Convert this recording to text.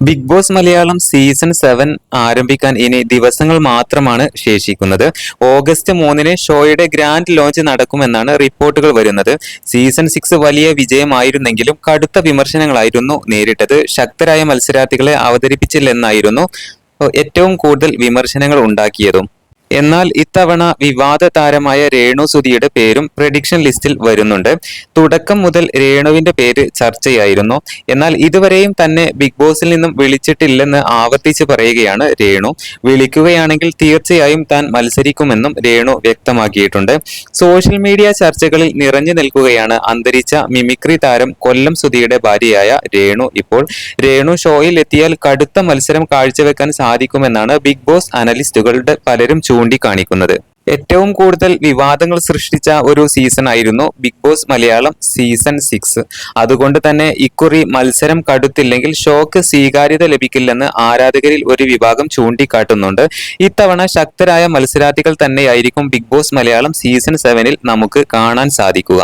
Big boss Malayalam season 7 ആരംഭിക്കാൻ ഇനി ദിവസങ്ങൾ മാത്രമാണ് ശേഷിക്കുന്നത്. ഓഗസ്റ്റ് 3-ന് ഷോയുടെ ഗ്രാൻഡ് ലോഞ്ച് നടക്കുമെന്നാണ് റിപ്പോർട്ടുകൾ വരുന്നത്. സീസൺ 6 വലിയ വിജയമായിരുന്നെങ്കിലും കടുത്ത വിമർശനങ്ങളായിരുന്നു നേരിട്ടത്. ശക്തരായ മത്സരാർത്ഥികളെ അവതരിപ്പിച്ചില്ലെന്നായിരുന്നു ഏറ്റവും കൂടുതൽ വിമർശനങ്ങൾ ഉണ്ടാക്കിയതും. എന്നാൽ ഇത്തവണ വിവാദ താരമായ രേണു സുധിയുടെ പേരും പ്രഡിക്ഷൻ ലിസ്റ്റിൽ വരുന്നുണ്ട്. തുടക്കം മുതൽ രേണുവിന്റെ പേര് ചർച്ചയായിരുന്നു. എന്നാൽ ഇതുവരെയും തന്നെ ബിഗ് ബോസിൽ നിന്നും വിളിച്ചിട്ടില്ലെന്ന് ആവർത്തിച്ച് പറയുകയാണ് രേണു. വിളിക്കുകയാണെങ്കിൽ തീർച്ചയായും താൻ മത്സരിക്കുമെന്നും രേണു വ്യക്തമാക്കിയിട്ടുണ്ട്. സോഷ്യൽ മീഡിയ ചർച്ചകളിൽ നിറഞ്ഞു നിൽക്കുകയാണ് അന്തരിച്ച മിമിക്രി താരം കൊല്ലം സുധിയുടെ ഭാര്യയായ രേണു. ഇപ്പോൾ രേണു ഷോയിൽ എത്തിയാൽ കടുത്ത മത്സരം കാഴ്ചവെക്കാൻ സാധിക്കുമെന്നാണ് ബിഗ് ബോസ് അനലിസ്റ്റുകളുടെ പലരും ചൂണ്ടിക്കാണിക്കുന്നത്. ഏറ്റവും കൂടുതൽ വിവാദങ്ങൾ സൃഷ്ടിച്ച ഒരു സീസൺ ആയിരുന്നു ബിഗ് ബോസ് മലയാളം സീസൺ 6. അതുകൊണ്ട് തന്നെ ഇക്കുറി മത്സരം കടുത്തില്ലെങ്കിൽ ഷോക്ക് സ്വീകാര്യത ലഭിക്കില്ലെന്ന് ആരാധകരിൽ ഒരു വിഭാഗം ചൂണ്ടിക്കാട്ടുന്നുണ്ട്. ഇത്തവണ ശക്തരായ മത്സരാർത്ഥികൾ തന്നെയായിരിക്കും ബിഗ് ബോസ് മലയാളം സീസൺ 7-ൽ നമുക്ക് കാണാൻ സാധിക്കുക.